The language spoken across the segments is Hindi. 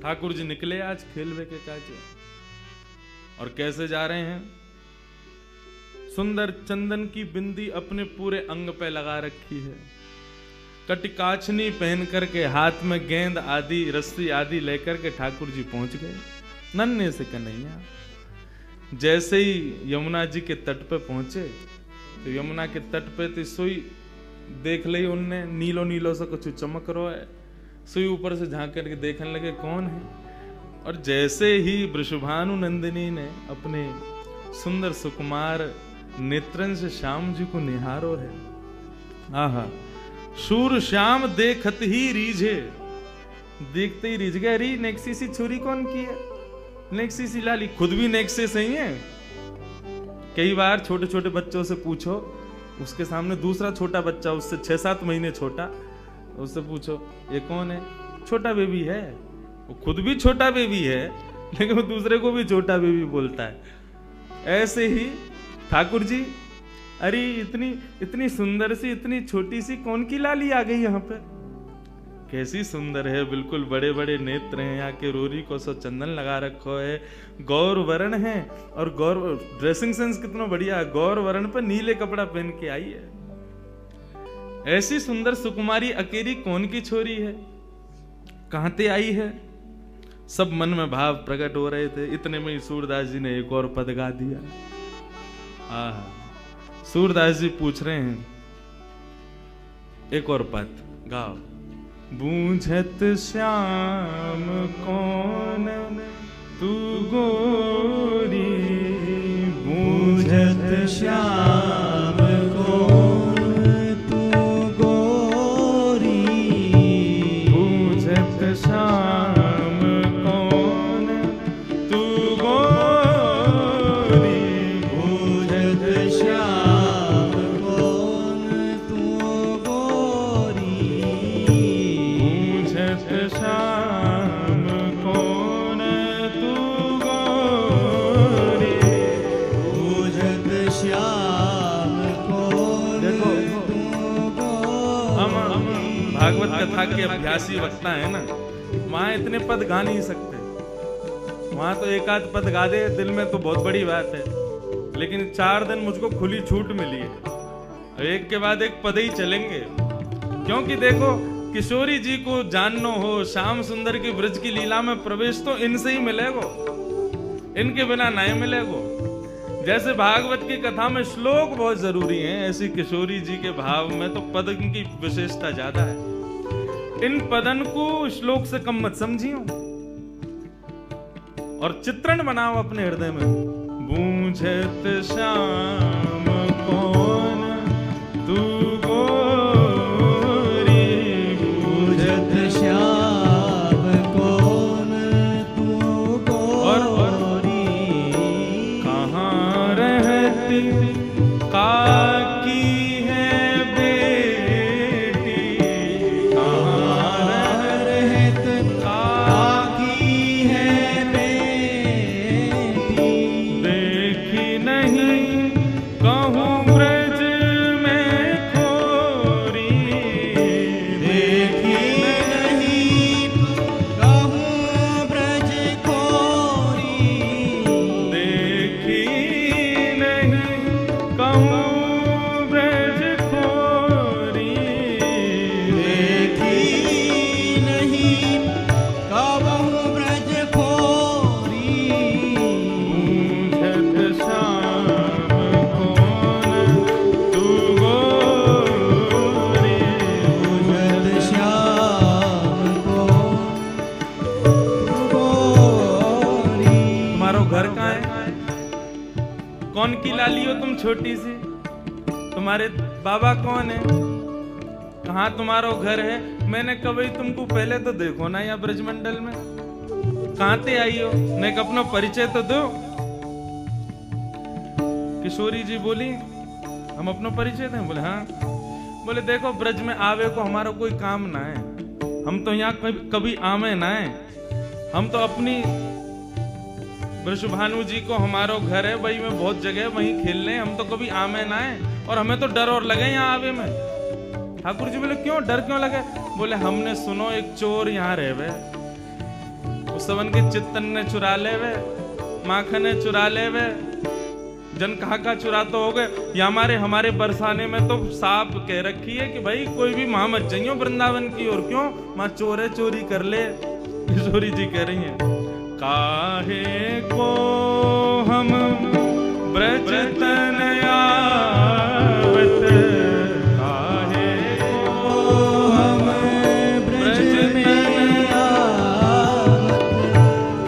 ठाकुर जी निकले आज खेलवे के काजे। और कैसे जा रहे हैं? सुंदर चंदन की बिंदी अपने पूरे अंग पे लगा रखी है, कटिकाचनी पहन करके हाथ में गेंद आदि रस्सी आदि लेकर के ठाकुर जी पहुंच गए नन्हे से कन्हैया। जैसे ही यमुना जी के तट पे पहुंचे तो यमुना के तट पे तो सोई देख ली उनने, नीलो नीलो सा कुछ चमक रहा है। सोई ऊपर से झांक करके देखने लगे कौन है। और जैसे ही वृषभानु नंदिनी ने अपने सुंदर सुकुमार नेत्रन से श्याम जी को निहारो है, आहा शूर श्याम देखत ही रीझे, देखते ही रीझ गए। अरे नेक्सी सी छुरी कौन की है? नेक्सी सी लाली, खुद भी नेक्से सही है। कई बार छोटे छोटे बच्चों से पूछो, उसके सामने दूसरा छोटा बच्चा उससे 6-7 महीने छोटा, उससे पूछो ये कौन है? छोटा बेबी है। वो खुद भी छोटा बेबी है लेकिन वो दूसरे को भी छोटा बेबी बोलता है। ऐसे ही ठाकुर जी, अरे इतनी सुंदर सी इतनी छोटी सी कौन की लाली आ गई यहाँ पे? कैसी सुंदर है, बिल्कुल बड़े बड़े नेत्र हैं, यहाँ के रोरी को सो चंदन लगा रखो है, गौर वर्ण है। और गौर ड्रेसिंग सेंस कितना बढ़िया है, गौर वर्ण पर नीले कपड़ा पहन के आई है। ऐसी सुंदर सुकुमारी अकेली कौन की छोरी है, कहां से आई है? सब मन में भाव प्रकट हो रहे थे। इतने में ही सूरदास जी ने एक और पद गा दिया। सूरदास जी पूछ रहे हैं एक और पद गाओ। बूझत श्याम कौन तू गोरी, बूझत श्याम कौन तू गोरी, बूझत श्याम कौन तू गोरी, बूझत श्याम कौन तू गोरी, बूझत श्याम कौन तू गोरी, बूझत श्याम कौन तू गोरी। हम भागवत कथा के अभ्यासी वक्ता है ना, वहां इतने पद गा नहीं सकते। वहां तो एक आध पद गा दे दिल में तो बहुत बड़ी बात है, लेकिन 4 दिन मुझको खुली छूट मिली है, एक के बाद एक पद ही चलेंगे। क्योंकि देखो किशोरी जी को जानना हो, श्याम सुंदर की ब्रज की लीला में प्रवेश तो इनसे ही मिलेगो, इनके बिना नहीं मिलेगो। जैसे भागवत की कथा में श्लोक बहुत जरूरी हैं, ऐसी किशोरी जी के भाव में तो पद की विशेषता ज्यादा है। इन पदन को श्लोक से कम मत समझियो और चित्रण बनाओ अपने हृदय में। बूझत श्याम कौन तू गोरी, बूझत श्याम कौन तू गोरी, कहाँ रहती काकी है बेटी, कहाँ रहती काकी है बेटी, देखी नहीं कहूँ ब्रज में खोरी, देखी नहीं कहूँ ब्रज खोरी, देखी नहीं कहूँ ब्रज खोरी, देखी नहीं कहूँ ब्रज खोरी, बूझत श्याम कौन तू गोरी, बूझत श्याम कौन तू गोरी। तुम्हारो घर कहाँ है? कौन की लाली हो तुम छोटी सी? तुम्हारे बाबा कौन है? कहाँ तुम्हारो घर है? मैंने कभी तुमको पहले तो देखो ना यहाँ ब्रजमंडल में, कहाँ से आई हो? ने अपना परिचय तो दो। किशोरी जी बोली हम अपना परिचय दें? बोले हाँ। बोले देखो ब्रज में आवे को हमारा कोई काम ना है, हम तो यहाँ कभी आवे ना है, हम तो अपनी वृषभानु जी को हमारो घर है, वही में बहुत जगह वहीं खेलने, हम तो कभी आमे ना है और हमें तो डर और लगे यहाँ आवे में। ठाकुर जी बोले क्यों, डर क्यों लगे? बोले हमने सुनो एक चोर यहाँ रहे, उस सबन के चित्तन ने चुरा ले वे, माखने चुरा ले वे, जन कहा चुरा तो हो गए। या हमारे बरसाने में तो साफ कह रखी है कि भाई कोई भी मां मत जाइयो वृंदावन की ओर। क्यों? मां चोरे चोरी कर ले। किशोरी जी कह रही हैं, काहे को हम ब्रज तन आवत, काहे को हम ब्रज तन आवत,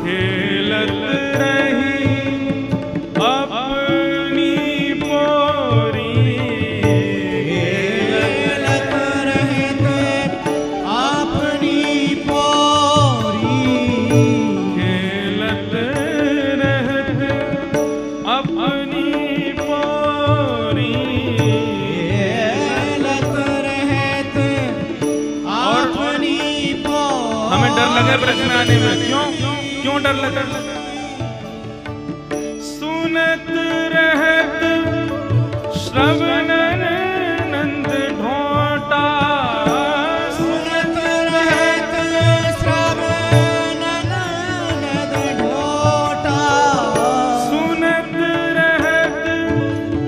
खेलत रही अपनी पोरी, खेलत रहित अपनी पोरी, खेलत रहत अपनी पोरी, खेलत रहत अपनी पोरी। हमें डर लगे ब्रज में आने में। क्यों डर लगे? सुनत रहत श्रवणन नंद ढोटा, सुनत रहत श्रवणन नंद ढोटा, सुनत रहत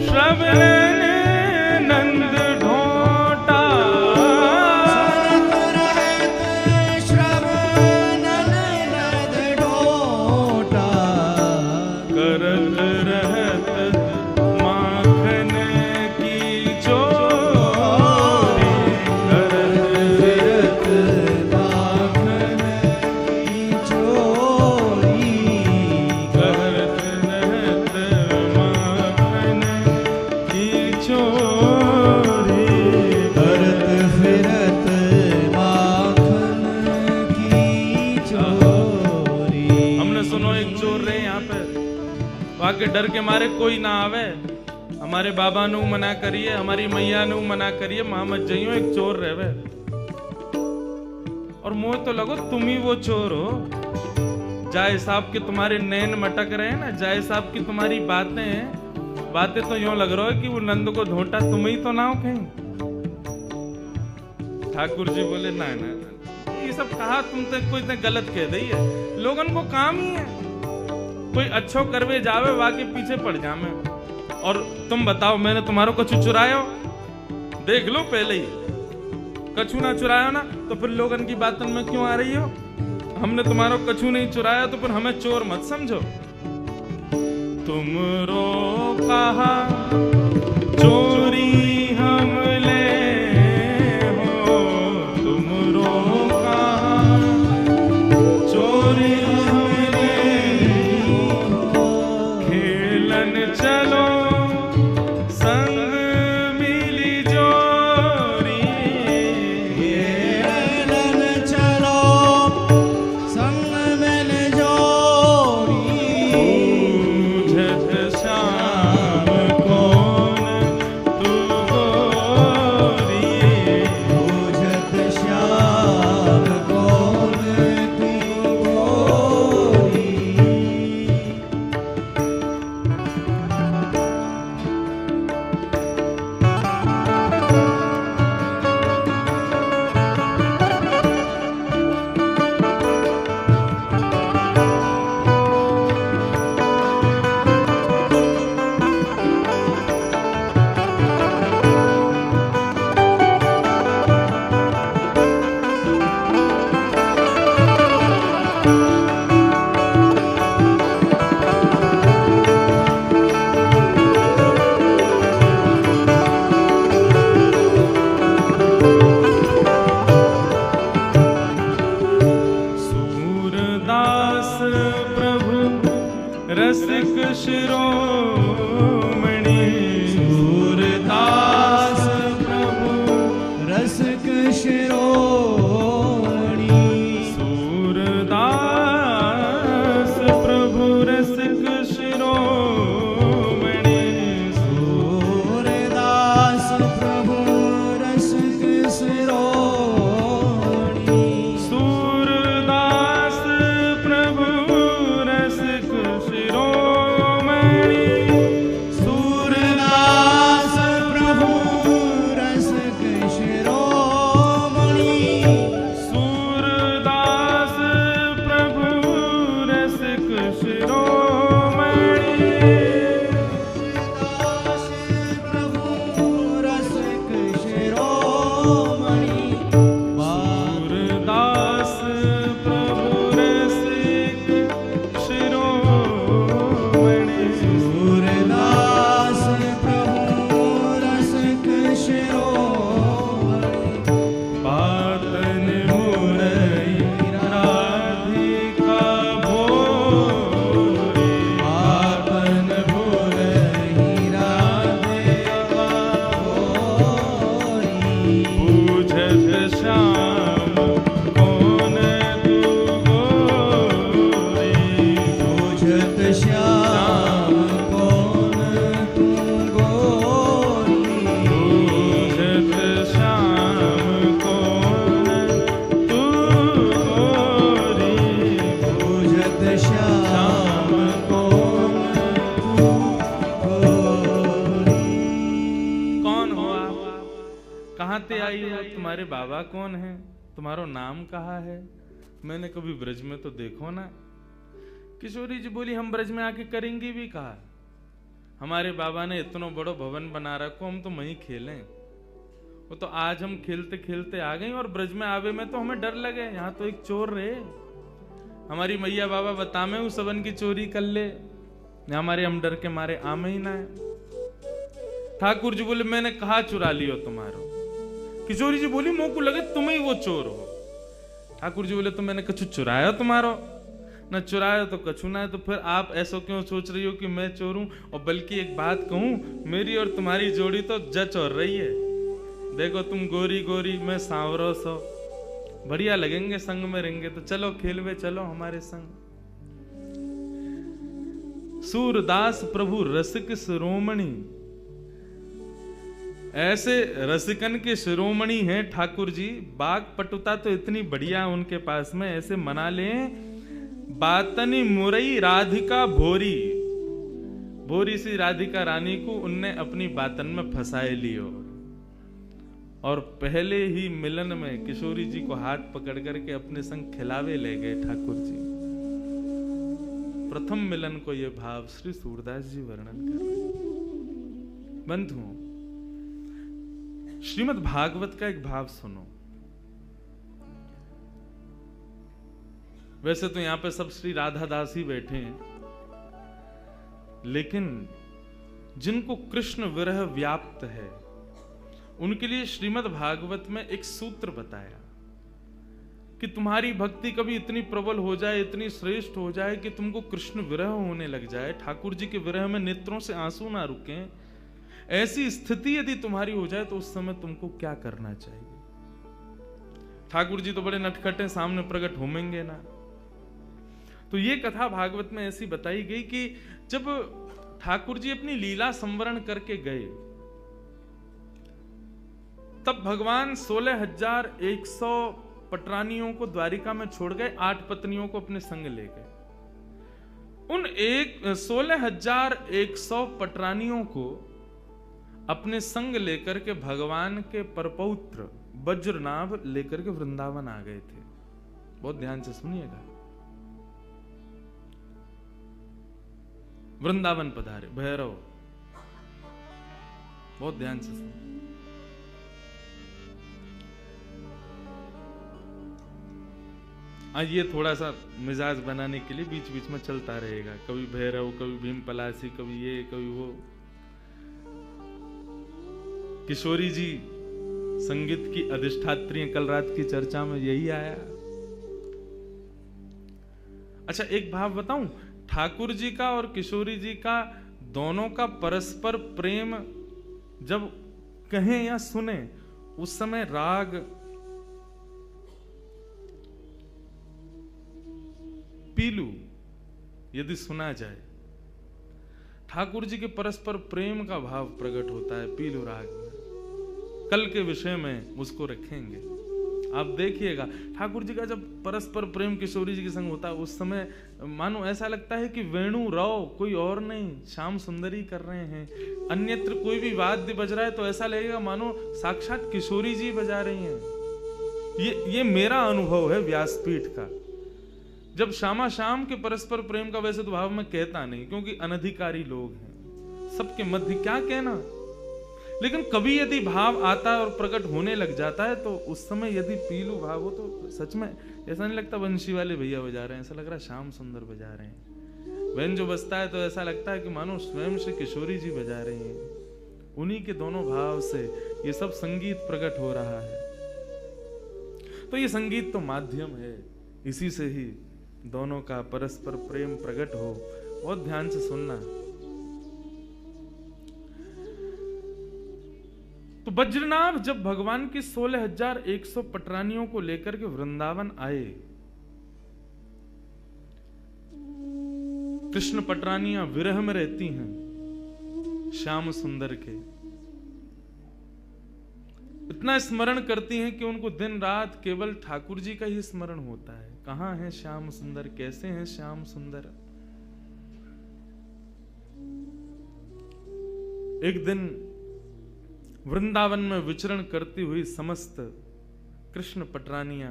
श्रवणन नंद ढोटा, सुनत रहत श्रवणन नंद ढोटा, करत रहत माखन की चोरी, करत फिरत माखन की चोरी, करत रहत माखन की चोरी, करत फिरत माखन की चोरी। हमने सुनो एक चोर रहे यहाँ पे, वहां के डर के मारे कोई ना आवे। हमारे बाबा नु मना करिए, हमारी मैया नु मना करिए, मां मत जाइयो, एक चोर रहे। और मोह तो लगो तुम ही वो चोर हो। जाए साहब के तुम्हारे नैन मटक रहे हैं ना, जाए साहब की तुम्हारी बातें तो यूं लग रहा है कि वो नंद को ढोंटा तुम ही तो ना हो कहीं। ठाकुर जी बोले ना ना, ये सब कहा तुम तो कोई इतने गलत कह दी है। लोगन को काम ही है, कोई अच्छो करवे जावे वाके पीछे पड़ जामे। और तुम बताओ, मैंने तुम्हारो कछु चुरायो? देख लो पहले ही, कछु ना चुरायो ना तो फिर लोगन की बातन में क्यों आ रही हो? हमने तुम्हारो कछु नहीं चुराया तो फिर हमें चोर मत समझो। तुमरो कहा चोरी हम ले हो, तुमरो कहा चोरी हम ले हो, खेलन चलो संग मिली जोरी, खेलन चलो संग मिल जोरी, बूझत श्याम कौन तू गोरी, बूझत श्याम कौन तू गोरी। सूरदास प्रभु रसिक शिरोमणि, सूरदास प्रभु रसिक शिरोमणि, सूरदास प्रभु रसिक शिरोमणि, सूरदास प्रभु रसिक शिरोमणि, सूरदास प्रभु रसिक शिरोमणि, सूरदास प्रभु रसिक शिरोमणि, श्याम कौन तू गोरी, बुझत श्याम कौन तू गोरी, बुझत श्याम कौन तू गोरी, बुझत श्याम कौन तू गोरी। कौन हो आप? कहाँ ते आई हो? तुम्हारे बाबा कौन है? तुम्हारो नाम कहाँ है? मैंने कभी ब्रज में तो देखो ना। किशोरी जी बोली, हम ब्रज में आके करेंगे भी कहा? हमारे बाबा ने इतना बड़ो भवन बना रखो, हम तो वहीं खेलें। वो तो आज हम खेलते खेलते आ गए और ब्रज में आवे में तो हमें डर लगे, यहाँ तो एक चोर रहे। हमारी मैया बाबा बता में उस सबन की चोरी कर ले, हमारे हम डर के मारे आमे ही ना है। ठाकुर जी बोले, मैंने कहा चुरा लियो तुम्हारो? किशोरी जी बोली, मोह को लगे तुम ही वो चोर हो। ठाकुर जी बोले, तो मैंने कछु चुराया तुम्हारो? न चुराया तो कछु ना है। तो फिर आप ऐसा क्यों सोच रही हो कि मैं चोर हूं? और बल्कि एक बात कहूं, मेरी और तुम्हारी जोड़ी तो जच और रही है। देखो तुम गोरी गोरी, मैं सांवरो सो, बढ़िया लगेंगे, संग में रहेंगे। तो चलो खेलवे, चलो हमारे संग। सूरदास प्रभु रसिक शिरोमणि, ऐसे रसिकन के शिरोमणि हैं ठाकुर जी। बाग पटुता तो इतनी बढ़िया उनके पास में, ऐसे मना लें। बातनी मुरई राधिका भोरी, भोरी सी राधिका रानी को उनने अपनी बातन में फंसाए लियो। और पहले ही मिलन में किशोरी जी को हाथ पकड़ करके अपने संग खिलावे ले गए ठाकुर जी। प्रथम मिलन को यह भाव श्री सूरदास जी वर्णन कर रहे हैं। बंधुओं, श्रीमद् भागवत का एक भाव सुनो। वैसे तो यहां पे सब श्री राधा दास ही बैठे हैं, लेकिन जिनको कृष्ण विरह व्याप्त है उनके लिए श्रीमद् भागवत में एक सूत्र बताया कि तुम्हारी भक्ति कभी इतनी प्रबल हो जाए, इतनी श्रेष्ठ हो जाए कि तुमको कृष्ण विरह होने लग जाए, ठाकुर जी के विरह में नेत्रों से आंसू ना रुकें। ऐसी स्थिति यदि तुम्हारी हो जाए तो उस समय तुमको क्या करना चाहिए? ठाकुर जी तो बड़े नटखटे, सामने प्रकट होंगे ना। तो ये कथा भागवत में ऐसी बताई गई कि जब ठाकुर जी अपनी लीला संवरण करके गए, तब भगवान 16,100 पटरानियों को द्वारिका में छोड़ गए, 8 पत्नियों को अपने संग ले गए। उन 16,100 पटरानियों को अपने संग लेकर के भगवान के परपौत्र वज्रनाभ लेकर के वृंदावन आ गए थे। बहुत ध्यान से सुनिएगा। वृंदावन पधारे भैरव, बहुत ध्यान से सुनिए। आज ये थोड़ा सा मिजाज बनाने के लिए बीच बीच में चलता रहेगा, कभी भैरव, कभी भीम पलासी, कभी ये, कभी वो। किशोरी जी संगीत की अधिष्ठात्री, कल रात की चर्चा में यही आया। अच्छा, एक भाव बताऊं, ठाकुर जी का और किशोरी जी का दोनों का परस्पर प्रेम जब कहें या सुने, उस समय राग पीलू यदि सुना जाए, ठाकुर जी के परस्पर प्रेम का भाव प्रकट होता है पीलू राग में। कल के विषय में उसको रखेंगे, आप देखिएगा। ठाकुर जी का जब परस्पर प्रेम किशोरी जी के संग होता है, उस समय मानो ऐसा लगता है कि वेणु राव कोई और नहीं, श्याम सुंदरी कर रहे हैं। अन्यत्र कोई भी वाद्य बज रहा है तो ऐसा लगेगा मानो साक्षात किशोरी जी बजा रही हैं। ये मेरा अनुभव है व्यासपीठ का। जब श्यामा श्याम के परस्पर प्रेम का वैसे तो भाव में कहता नहीं, क्योंकि अनधिकारी लोग हैं, सबके मध्य क्या कहना, लेकिन कभी यदि भाव आता है और प्रकट होने लग जाता है तो उस समय यदि पीलू भाव हो तो सच में ऐसा नहीं लगता बंशी वाले भैया बजा रहे हैं, ऐसा लग रहा है श्याम सुंदर बजा रहे हैं। वैन जो बजता है तो ऐसा लगता है कि मानो स्वयं से किशोरी जी बजा रही हैं। उन्हीं के दोनों भाव से ये सब संगीत प्रकट हो रहा है। तो ये संगीत तो माध्यम है, इसी से ही दोनों का परस्पर प्रेम प्रकट हो। बहुत ध्यान से सुनना। तो बज्रनाभ जब भगवान की 16,100 पटरानियों को लेकर के वृंदावन आए, कृष्ण पटरानियां विरह में रहती हैं श्याम सुंदर के, इतना स्मरण करती हैं कि उनको दिन रात केवल ठाकुर जी का ही स्मरण होता है। कहां है श्याम सुंदर, कैसे हैं श्याम सुंदर। एक दिन वृंदावन में विचरण करती हुई समस्त कृष्ण पटरानियां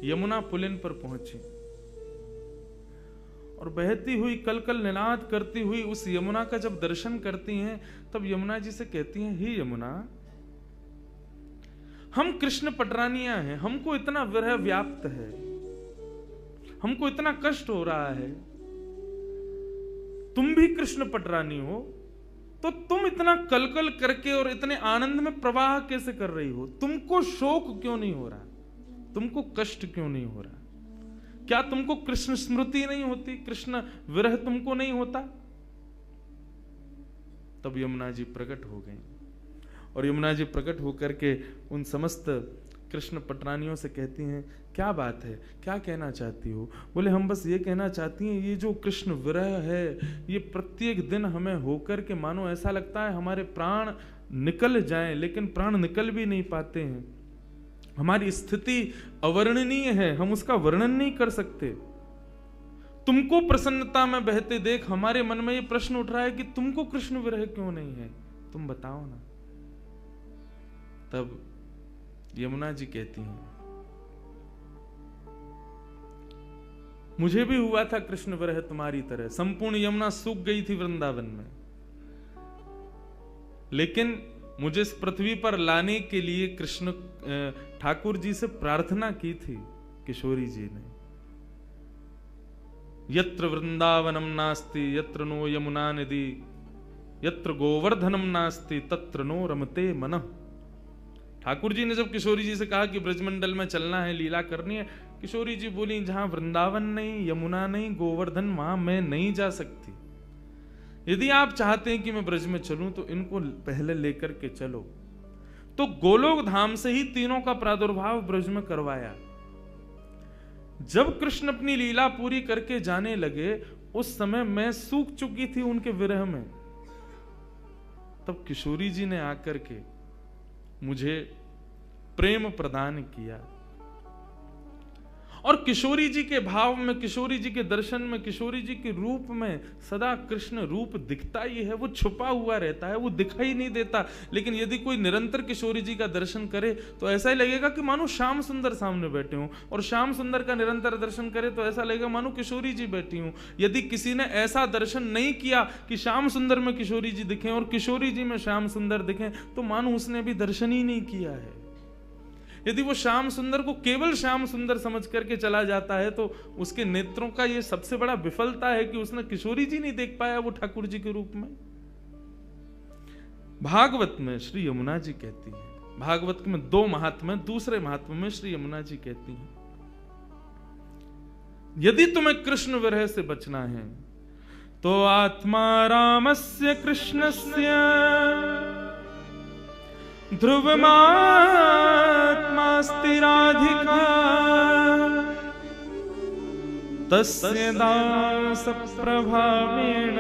यमुना पुलिन पर पहुंची और बहती हुई कलकल निनाद करती हुई उस यमुना का जब दर्शन करती हैं, तब यमुना जी से कहती हैं, हे यमुना, हम कृष्ण पटरानियां हैं, हमको इतना विरह व्याप्त है, हमको इतना कष्ट हो रहा है, तुम भी कृष्ण पटरानी हो, तो तुम इतना कलकल करके और इतने आनंद में प्रवाह कैसे कर रही हो? तुमको शोक क्यों नहीं हो रहा? तुमको कष्ट क्यों नहीं हो रहा? क्या तुमको कृष्ण स्मृति नहीं होती? कृष्ण विरह तुमको नहीं होता? तब यमुना जी प्रकट हो गई और यमुना जी प्रकट होकर के उन समस्त कृष्ण पटरानियों से कहती हैं, क्या बात है, क्या कहना चाहती हो? बोले, हम बस ये कहना चाहती हैं, ये जो कृष्ण विरह है, ये प्रत्येक दिन हमें होकर के मानो ऐसा लगता है हमारे प्राण निकल जाएं, लेकिन प्राण निकल भी नहीं पाते हैं। हमारी स्थिति अवर्णनीय है, हम उसका वर्णन नहीं कर सकते। तुमको प्रसन्नता में बहते देख हमारे मन में ये प्रश्न उठ रहा है कि तुमको कृष्ण विरह क्यों नहीं है, तुम बताओ ना। तब यमुना जी कहती हैं, मुझे भी हुआ था कृष्ण विरह तुम्हारी तरह, संपूर्ण यमुना सूख गई थी वृंदावन में, लेकिन मुझे इस पृथ्वी पर लाने के लिए कृष्ण ठाकुर जी से प्रार्थना की थी किशोरी जी ने। यत्र वृंदावनम नास्ति यत्र नो यमुना नदी, यत्र गोवर्धनम नास्ति तत्र नो रमते मनः। ठाकुर जी ने जब किशोरी जी से कहा कि ब्रजमंडल में चलना है, लीला करनी है, किशोरी जी बोली, जहां वृंदावन नहीं, यमुना नहीं, गोवर्धन, वहां मैं नहीं जा सकती। यदि आप चाहते हैं कि मैं ब्रज में चलूं तो इनको पहले लेकर के चलो। तो गोलोक धाम से ही तीनों का प्रादुर्भाव ब्रज में करवाया। जब कृष्ण अपनी लीला पूरी करके जाने लगे, उस समय मैं सूख चुकी थी उनके विरह में। तब किशोरी जी ने आकर के मुझे प्रेम प्रदान किया और किशोरी जी के भाव में, किशोरी जी के दर्शन में, किशोरी जी के रूप में सदा कृष्ण रूप दिखता ही है। वो छुपा हुआ रहता है, वो दिखाई नहीं देता। लेकिन यदि कोई निरंतर किशोरी जी का दर्शन करे तो ऐसा ही लगेगा कि मानो श्याम सुंदर सामने बैठे हों, और श्याम सुंदर का निरंतर दर्शन करे तो ऐसा लगेगा मानो किशोरी जी बैठी हूं। यदि किसी ने ऐसा दर्शन नहीं किया कि श्याम सुंदर में किशोरी जी दिखें और किशोरी जी में श्याम सुंदर दिखें, तो मानो उसने भी दर्शन ही नहीं किया है। यदि वो श्याम सुंदर को केवल श्याम सुंदर समझ करके चला जाता है तो उसके नेत्रों का ये सबसे बड़ा विफलता है कि उसने किशोरी जी नहीं देख पाया वो ठाकुर जी के रूप में। भागवत में श्री यमुना जी कहती है, भागवत में 2 महात्म्य, दूसरे महात्म्य में श्री यमुना जी कहती हैं, यदि तुम्हें कृष्ण विरह से बचना है तो आत्मा रामस्य कृष्णस्य ध्रुवमात्मास्ति राधिका तस्य दास प्रभावेण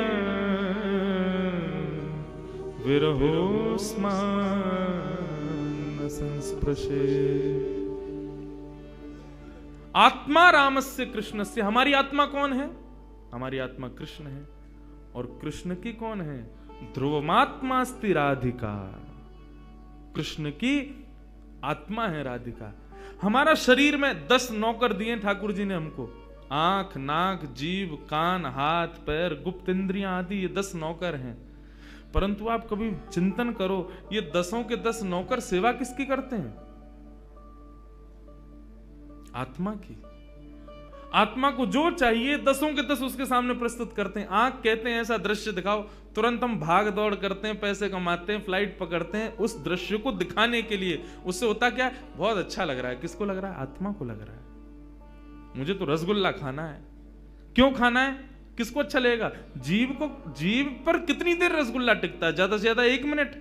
विरहोस्मान् संस्पृशे। आत्मा रामस्य कृष्णस्य, हमारी आत्मा कौन है? हमारी आत्मा कृष्ण है। और कृष्ण की कौन है? ध्रुवमात्मास्ति राधिका, कृष्ण की आत्मा है राधिका। हमारा शरीर में 10 नौकर दिए ठाकुर जी ने हमको, आंख, नाक, जीभ, कान, हाथ, पैर, गुप्त इंद्रियां आदि, ये 10 नौकर हैं। परंतु आप कभी चिंतन करो, ये 10 के 10 नौकर सेवा किसकी करते हैं? आत्मा की। आत्मा को जो चाहिए 10 के 10 उसके सामने प्रस्तुत करते हैं। आंख कहते हैं ऐसा दृश्य दिखाओ, तुरंत हम भाग दौड़ करते हैं, पैसे कमाते हैं, फ्लाइट पकड़ते हैं उस दृश्य को दिखाने के लिए। उससे होता क्या? बहुत अच्छा लग रहा है। किसको लग रहा है? आत्मा को लग रहा है। मुझे तो रसगुल्ला खाना है। क्यों खाना है? किसको अच्छा लगेगा? जीभ को। जीभ पर कितनी देर रसगुल्ला टिकता है? ज्यादा से ज्यादा 1 मिनट।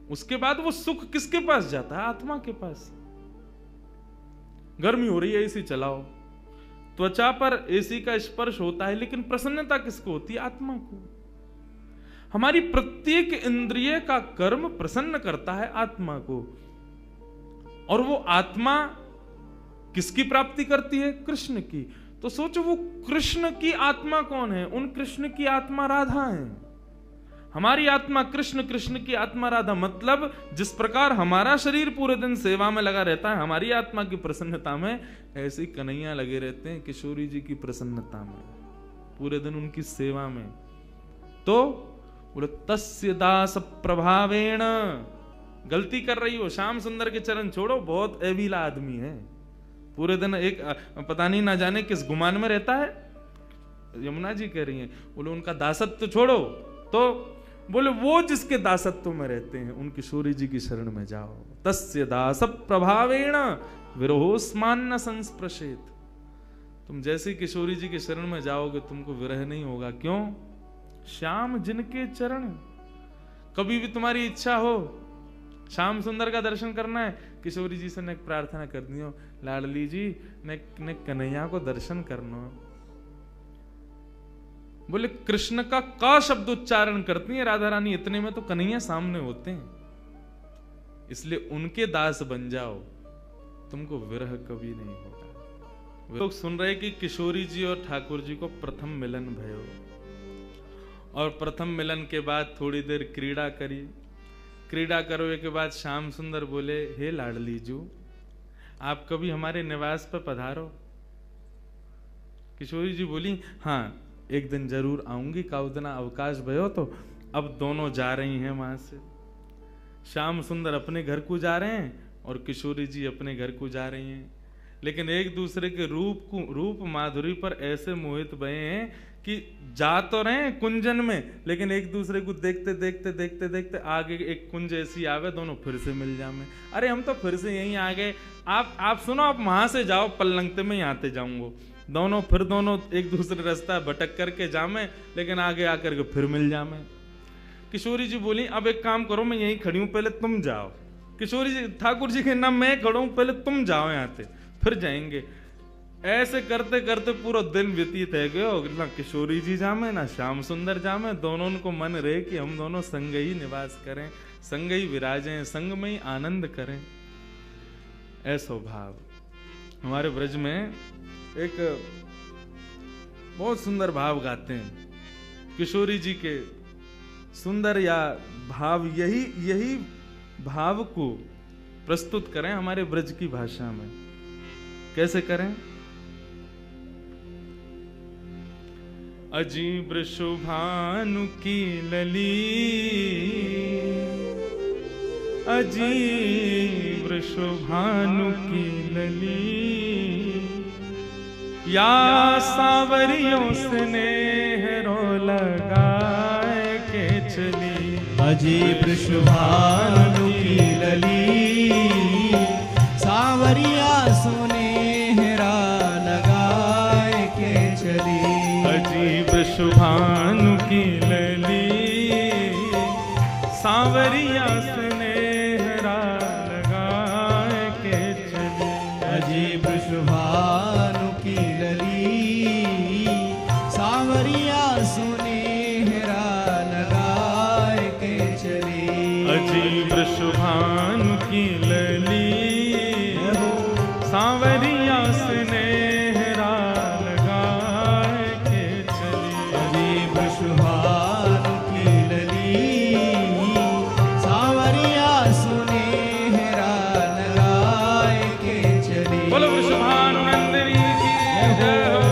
उसके बाद वो सुख किसके पास जाता है? आत्मा के पास। गर्मी हो रही है, एसी चलाओ, त्वचा पर एसी का स्पर्श होता है, लेकिन प्रसन्नता किसको होती है? आत्मा को। हमारी प्रत्येक इंद्रिय का कर्म प्रसन्न करता है आत्मा को, और वो आत्मा किसकी प्राप्ति करती है? कृष्ण की। तो सोचो, वो कृष्ण की आत्मा कौन है? उन कृष्ण की आत्मा राधा है। हमारी आत्मा कृष्ण, कृष्ण की आत्मा राधा। मतलब जिस प्रकार हमारा शरीर पूरे दिन सेवा में लगा रहता है हमारी आत्मा की प्रसन्नता में, ऐसे कन्हैया लगे रहते हैं किशोरी जी की प्रसन्नता में, पूरे दिन उनकी सेवा में। तो बोले तस्य दास प्रभावेण। गलती कर रही हो, श्याम सुंदर के चरण छोड़ो, बहुत एबीला आदमी है, पूरे दिन एक पता नहीं ना जाने किस गुमान में रहता है। यमुना जी कह रही हैं, बोले उनका दासत्व छोड़ो, तो बोले वो जिसके दासत्व में रहते हैं उन किशोरी जी की शरण में जाओ। तस्य दास प्रभावेण विरहोस्मान न संस्पृशेत। तुम जैसे किशोरी जी की शरण में जाओगे तुमको विरह नहीं होगा। क्यों? श्याम जिनके चरण। कभी भी तुम्हारी इच्छा हो श्याम सुंदर का दर्शन करना है, किशोरी जी से ने प्रार्थना कर दियो, लाडली जी ने कन्हैया को दर्शन करना। बोले कृष्ण का शब्द उच्चारण करती है राधा रानी, इतने में तो कन्हैया सामने होते हैं। इसलिए उनके दास बन जाओ, तुमको विरह कभी नहीं होगा। लोग सुन रहे कि किशोरी जी और ठाकुर जी को प्रथम मिलन भयो, और प्रथम मिलन के बाद थोड़ी देर क्रीड़ा करी। क्रीड़ा करने के बाद श्याम सुंदर बोले, हे लाडली जू, आप कभी हमारे निवास पर पधारो। किशोरी जी बोली, हाँ एक दिन जरूर आऊंगी, काउदना अवकाश भयो। तो अब दोनों जा रही हैं वहां से। श्याम सुंदर अपने घर को जा रहे हैं और किशोरी जी अपने घर को जा रही हैं, लेकिन एक दूसरे के रूप माधुरी पर ऐसे मोहित भये हैं कि जा तो रहे हैं कुंजन में, लेकिन एक दूसरे को देखते देखते देखते देखते आगे एक कुंज ऐसी आवे, दोनों फिर से मिल जामे। अरे हम तो फिर से यहीं आ गए, आप सुनो, आप वहां से जाओ, पल्लंगते में यहाँ ते जाऊंगो। दोनों एक दूसरे रास्ता भटक करके जामे, लेकिन आगे आकर के फिर मिल जामे। किशोरी जी बोली, अब एक काम करो, मैं यहीं खड़ी हूं, पहले तुम जाओ। किशोरी जी, ठाकुर जी के नाम मैं खड़ा हूं, पहले तुम जाओ यहाँ से, फिर जाएंगे। ऐसे करते करते पूरा दिन व्यतीत है गयो, ना किशोरी जी जामे ना श्याम सुंदर जामे। दोनों को मन रहे कि हम दोनों संग ही निवास करें, संग ही विराजें, संग में ही आनंद करें। ऐसा भाव हमारे ब्रज में एक बहुत सुंदर भाव गाते हैं किशोरी जी के। सुंदर या भाव, यही भाव को प्रस्तुत करें हमारे ब्रज की भाषा में। कैसे करें? अजीब शुभानु की लली, अजीब शुभानु की लली, या सावरियों स्नेह रो लगाए के चली। अजीब शुभानु की लली, सावरिया सुनेहरा लगाए के चली। अजीब शुभानु की लली, सावरिया स्नेहरा लगाए के चली। अजीब शुभानु की लली, सावरिया सुनेहरा लगाए के चली। अजीब शुभानु की लली, सावरिया स्नेहरा लगाए के चली। अजीब शुभानु की लली, सावरिया सुनेहरा लगाए के चली। बोलो वृषभानु नंदिनी की जय हो।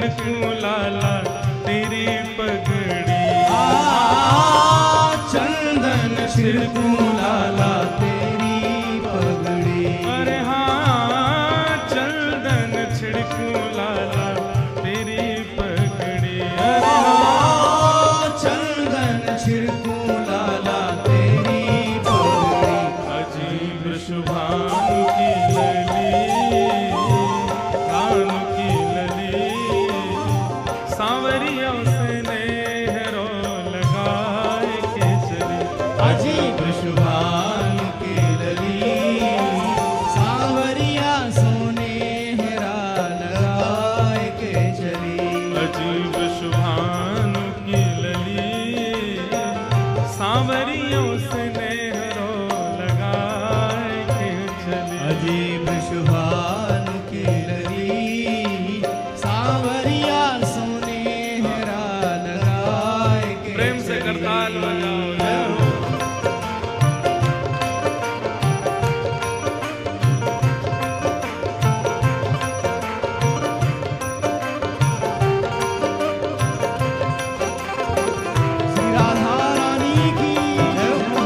छिड़कूं लाला तेरी पगड़ी। चंदन छिड़कूं लाला तेरी पगड़ी। अरे हाँ चंदन छिड़कूं लाला तेरी पगड़ी। अरे हाँ चंदन छिड़कूं लाला तेरी पगड़ी। अजीब शुभानु की लली कानू की लली सांवरियों से नेहरो लगाए के चली। अजीब शुभान की लली सांवरिया सोनेहरा लगाए के चली। अजीब शुभानु की लली सांवरियों से नेहरो लगाए के चली। अजीब शुभान की लली सांवरिया सोनेहरा लगाए के प्रेम से चली। करताल बजाओ जय हो। श्री राधा रानी की जय हो।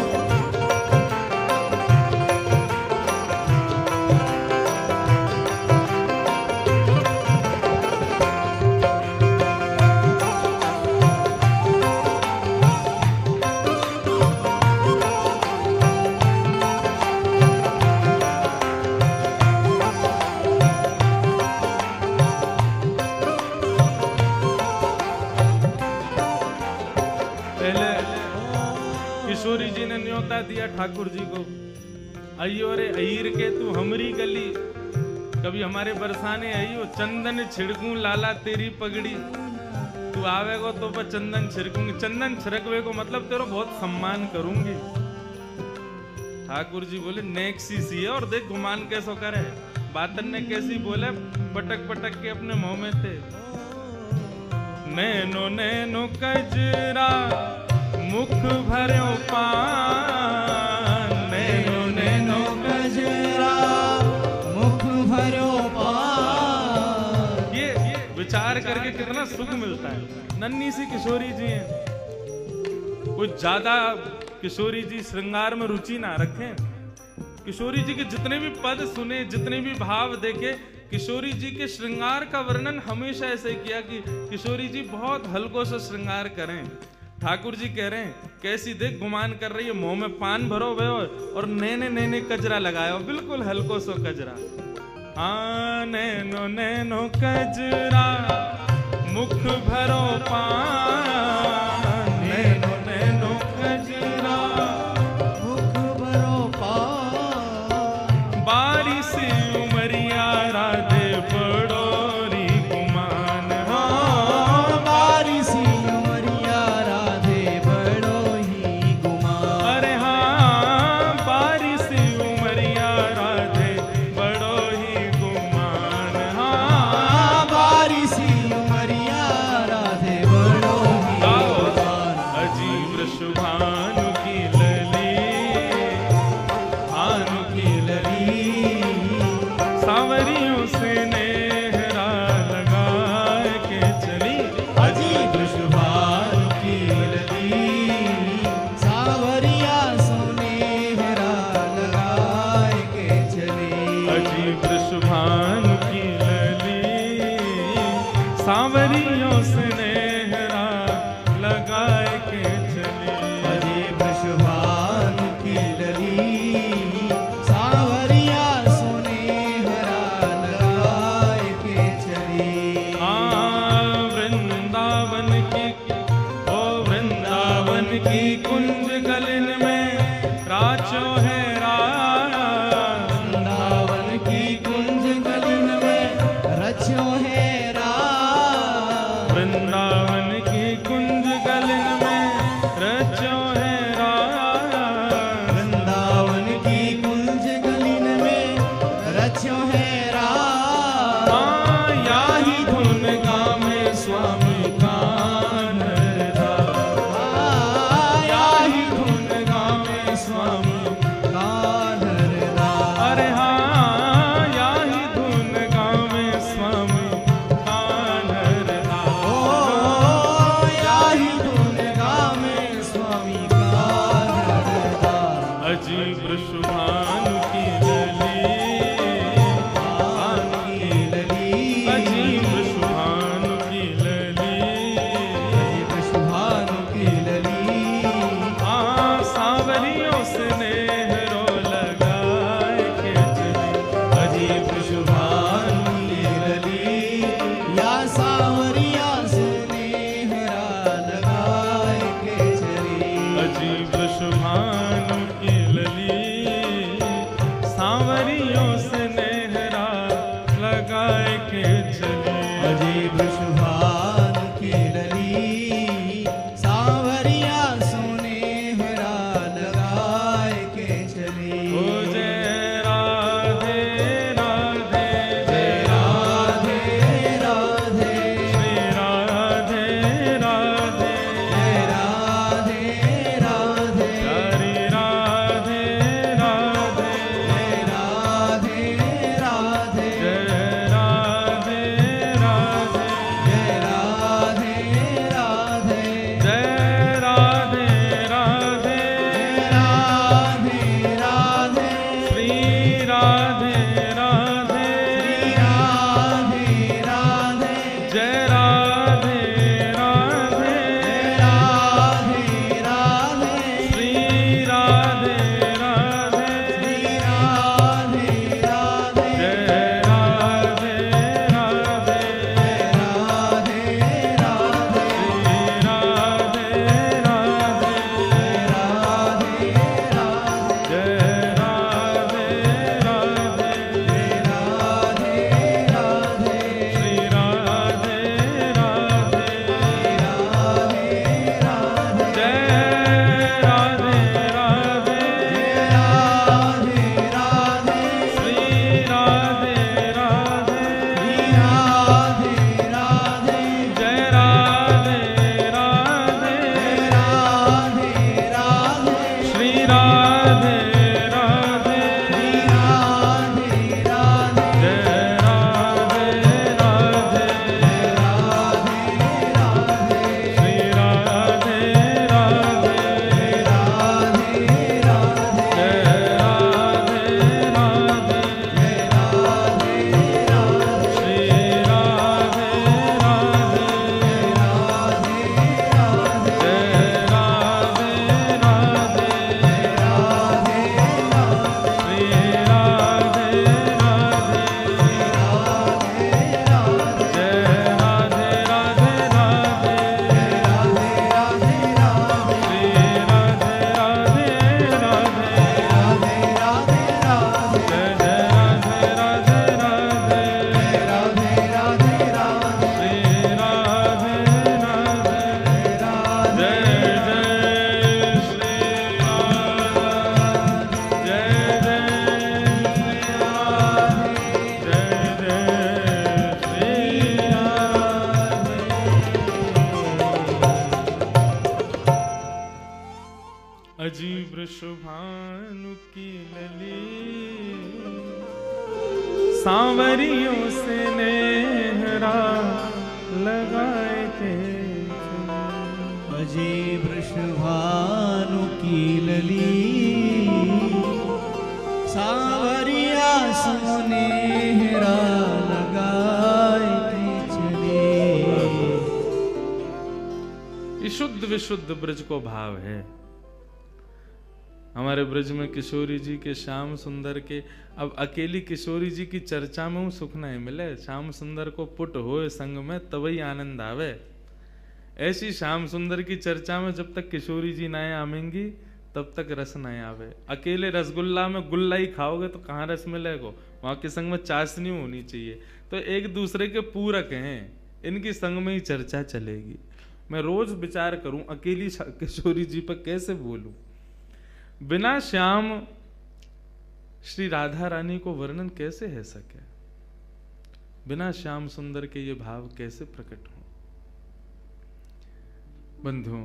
पहले किशोरी जी ने न्योता दिया ठाकुर जी को, अयो रे अईर के तू हमरी गली, कभी हमारे बरसाने अयो चंदन छिड़कूं लाला तेरी पगड़ी। तू आवेगो तो पर चंदन छिड़कूंगी, चंदन छिड़कवे को मतलब तेरो बहुत सम्मान करूंगी। ठाकुर जी बोले नेक्सी सी है और देख गुमान कैसो करे। बातन ने कैसी बोले पटक पटक के अपने मुंह में थे। नैनो नैनो कजरा मुख भर्यो पान। नैनो नैनो गजरा मुख भरो पान। ये विचार करके कितना सुख मिलता है। नन्ही सी किशोरी जी हैं, कुछ ज्यादा किशोरी जी श्रृंगार में रुचि ना रखें। किशोरी जी के जितने भी पद सुने, जितने भी भाव देखे, किशोरी जी के श्रृंगार का वर्णन हमेशा ऐसे किया कि किशोरी जी बहुत हल्को से श्रृंगार करें। ठाकुर जी कह रहे हैं कैसी देख गुमान कर रही है, मुंह में पान भरो भे और नैने नैने कजरा लगायो, बिल्कुल हल्को सो कजरा। हाँ नैनो नैनो कजरा मुख भरो पान। नैनो नैनो कजरा मुख भरो पान। बारी सी उमरिया राधे बड़ोरी गुमान। हाँ बारी सी उमरिया राधे बड़ो ही गुमान। अरे हाँ बारी सी उमरिया राधे बड़ो ही गुमान। हाँ बारी सी उमरिया राधे बड़ो ही गुमान। अजीब शुभानु की लली भानु की लली सांवरियों से नेहरा लगाए के चली। अजीब शुभान की लली सांवरिया सोनेहरा लगाए के चली। अजीब शुभानु की लली सांवरियों से नेहरा लगाए के चली। अजीब शुभान की लली सांवरिया सोनेहरा लगाए के चली। वृंदावन की ओ वृंदावन की कुंज गलिन में राचो है राज। वृंदावन की कुंज गलिन में रचो है राज। वृंदावन वृषभानु की लली सांवरियों से नेहरा लगाए थे अजे वृषभानु की लली सांवरिया सोनेहरा लगाए थे चले। ये शुद्ध विशुद्ध ब्रज को भाव है। हमारे ब्रज में किशोरी जी के श्याम सुंदर के, अब अकेली किशोरी जी की चर्चा में सुख नहीं मिले, श्याम सुंदर को पुट होए संग में तभी आनंद आवे। ऐसी श्याम सुंदर की चर्चा में जब तक किशोरी जी नहीं आमेंगी तब तक रस नहीं आवे। अकेले रसगुल्ला में गुल्ला ही खाओगे तो कहाँ रस मिलेगा? वहां के संग में चाशनी होनी चाहिए। तो एक दूसरे के पूरक हैं, इनकी संग में ही चर्चा चलेगी। मैं रोज विचार करूं अकेली किशोरी जी पर कैसे बोलूं, बिना श्याम श्री राधा रानी को वर्णन कैसे है सके, बिना श्याम सुंदर के ये भाव कैसे प्रकट हो। बंधुओं,